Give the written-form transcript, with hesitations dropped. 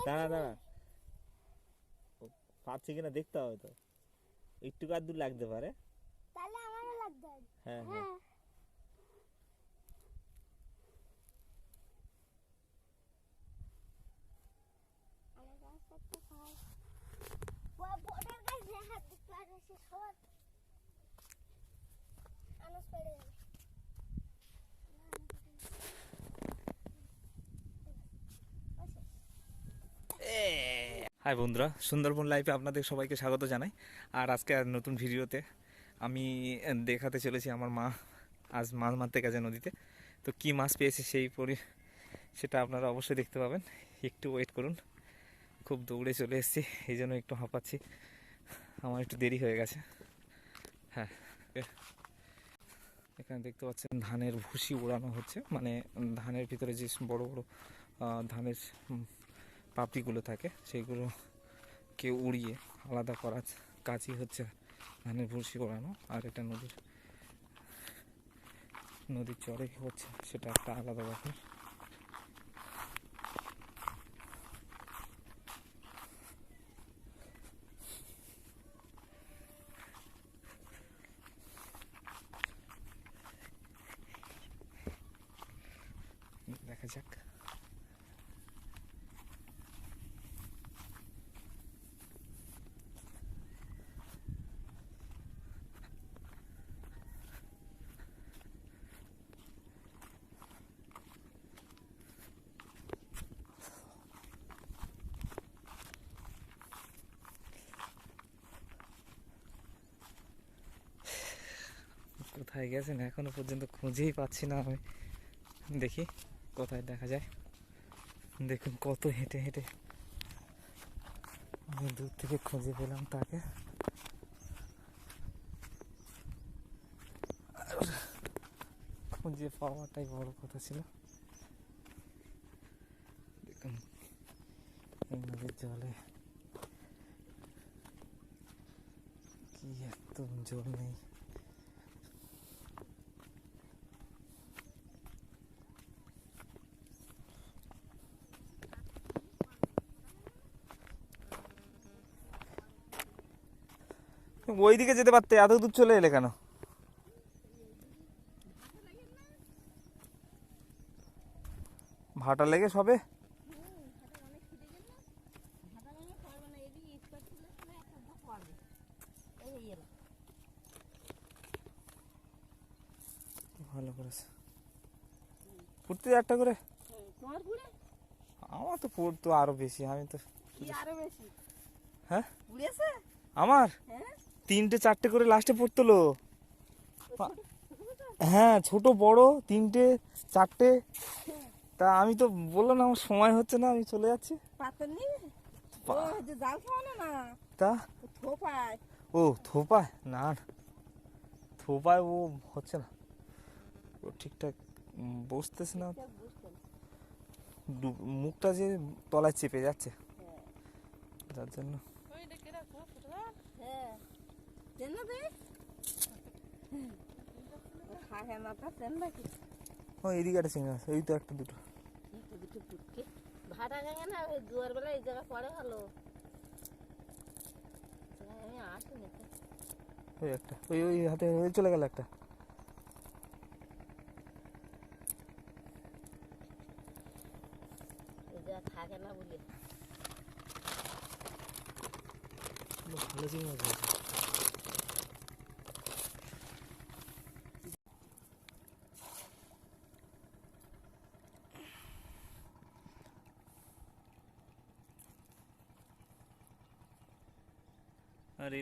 দাঁড়া দাঁড়া, পাচ্ছি কিনা দেখতে হবে তো, একটু আর দূর লাগতে পারে। তাহলে আমারও লাগতে হবে। হ্যাঁ হ্যাঁ আমার গাছ একটা খাই বড়ের গাছ হাত দিতে আর এসে সব আনাজ পড়ে যাবে। হাই বন্ধুরা, সুন্দরবন লাইফে আপনাদের সবাইকে স্বাগত জানাই। আর আজকে আর নতুন ভিডিওতে আমি দেখাতে চলেছি আমার মা আজ মাছ মারতে গেছে নদীতে। তো কি মাছ পেয়েছে সেটা আপনারা অবশ্যই দেখতে পাবেন। একটু ওয়েট করুন, খুব দৌড়ে চলে এসেছি, এই জন্য একটু হাঁপাচ্ছি, আমার একটু দেরি হয়ে গেছে। হ্যাঁ, এখানে দেখতে পাচ্ছেন ধানের ভুসি ওড়ানো হচ্ছে, মানে ধানের ভিতরে যে বড় বড় ধানের পাপড়িগুলো থাকে সেইগুলোকে উড়িয়ে আলাদা করার কাজই হচ্ছে ধানের ভুসি ওড়ানো। আর এটা নদীর চরে হচ্ছে, সেটা একটা আলাদা ব্যাপার। দেখা যাক। কোথায় গেছেন এখনো পর্যন্ত খুঁজেই পাচ্ছি না আমি। দেখি কোথায় দেখা যায়। দেখুন কত হেঁটে হেঁটে আমি দূর থেকে খুঁজে পেলাম তাকে। খুঁজে পাওয়াটাই বড় কথা ছিল। দেখুন এই নদীর জলে কি একদম জল নেই। ওইদিকে যেতে পারতে, এত দূর চলে এলে কেন? ভাটা লেগে সবে ভালো করেছে। ফুটতে একটা করে আমার তো পড়তো আরো বেশি। আমি তো হ্যাঁ আমার 3টে 4টে করে লাস্টে পড়তো। হ্যাঁ, ছোট বড় 3টে 4টে। তা আমি তো বললাম না আমার সময় হচ্ছে না, আমি চলে যাচ্ছি। তা ও থোপায় না, থোপায় ও হচ্ছে না, ও ঠিকঠাক বসতেছে না, মুখটা যে তলায় চেপে যাচ্ছে, যার জন্য। ও এদিকে একটা সিঙ্গা আছে, এই তো একটা দুটো ভাটা গেছে না, ওই দুয়ার বেলা এই জায়গা পরে ভালো। আমি আসিনি, ওই একটা ওই ওই হাতে ওই চলে গেল একটা। এই জায়গা থাকে না বলে ভালো চিংড়ি মাছ আছে। আর